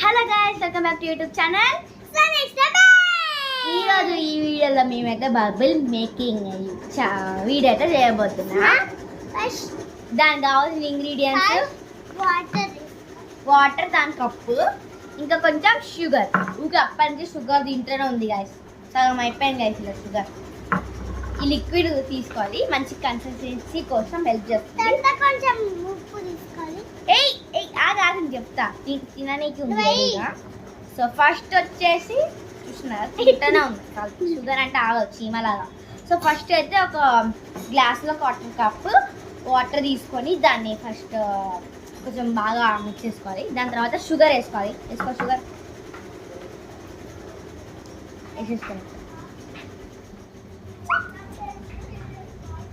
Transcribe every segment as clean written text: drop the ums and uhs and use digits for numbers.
Hello guys, welcome back to YouTube channel. ఈరోజు ఈ వీడియోలో మేమైతే బబుల్ మేకింగ్ వీడియో అయితే చేయబోతున్నా. దానికి కావాల్సిన ఇంగ్రీడియంట్స్ వాటర్, దాని కప్పు, ఇంకా కొంచెం షుగర్. ఇంకా అప్పటి షుగర్ దీంట్లోనే ఉంది గైస్, సగం అయిపోయింది గైస్. ఇలా షుగర్ ఈ లిక్విడ్ తీసుకోవాలి, మంచి కన్సిస్టెన్సీ కోసం హెల్ప్ చేస్తుంది. కొంచెం ఉప్పు తీసుకోవాలి. ఆగని చెప్తా, తిననీకి ఉంది. సో ఫస్ట్ వచ్చేసి చూస్తున్నారు తింటూనే ఉంది షుగర్ అంటే ఆగదు చీమలాగా. సో ఫస్ట్ అయితే ఒక గ్లాస్లో కాటన్ కప్ వాటర్ తీసుకొని దాన్ని ఫస్ట్ కొంచెం బాగా మిక్స్ చేసుకోవాలి. దాని తర్వాత షుగర్ వేసుకోవాలి. షుగర్ వేసేసుకోవాలి.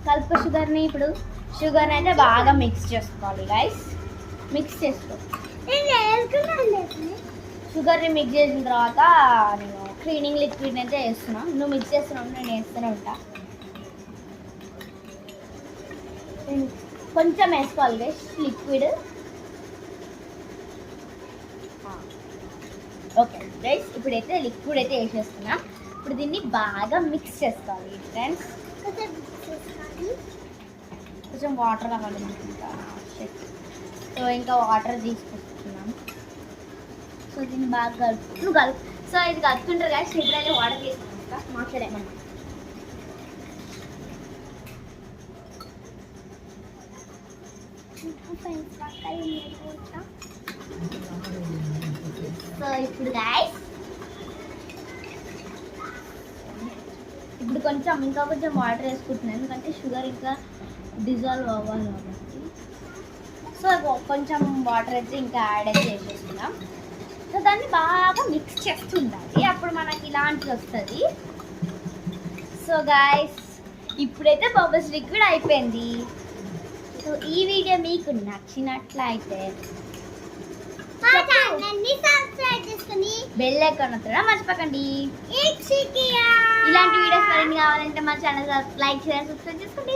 కలుపు షుగర్ని. ఇప్పుడు షుగర్ అయితే బాగా మిక్స్ చేసుకోవాలి గైస్. మిక్స్ చేసుకో. షుగర్ని మిక్స్ చేసిన తర్వాత నేను క్లీనింగ్ లిక్విడ్ అయితే వేస్తున్నాను. నువ్వు మిక్స్ చేస్తున్నావు, నేను వేస్తూనే ఉంటా. కొంచెం వేసుకోవాలి గైస్ లిక్విడ్. ఓకే గైస్, ఇప్పుడైతే లిక్విడ్ అయితే వేసేస్తున్నాం. ఇప్పుడు దీన్ని బాగా మిక్స్ చేసుకోవాలి ఫ్రెండ్స్. కొంచెం వాటర్ కావాలి. సో ఇంకా వాటర్ తీసుకొస్తున్నాం. సో దీన్ని బాగా కలుపు. నువ్వు కలుపు. సో ఇది కలుపుతుంటారు కానీ ఇప్పుడైతే వాటర్ తీసుకుంటా. మాట్లాడేమన్నా సో ఇప్పుడు గాయస్ ఇప్పుడు కొంచెం ఇంకా కొంచెం వాటర్ వేసుకుంటున్నాను, ఎందుకంటే షుగర్ ఇంకా డిజాల్వ్ అవ్వాలి కాబట్టి. సో కొంచెం వాటర్ అయితే ఇంకా యాడ్ అయితే చేసేస్తున్నాం. సో దాన్ని బాగా మిక్స్ చేస్తుండాలి, అప్పుడు మనకి ఇలాంటిది వస్తుంది. సో గాయస్ ఇప్పుడైతే బబుల్స్ లిక్విడ్ అయిపోయింది. సో ఈ వీడియో మీకు నచ్చినట్లయితే బెల్ ఐకాన్ నొక్కడం మర్చిపోకండి. ఇలాంటి వీడియోస్ మరిన్ని కావాలంటే మా ఛానల్ లైక్ చేయాలి, సబ్స్క్రైబ్ చేసుకోండి.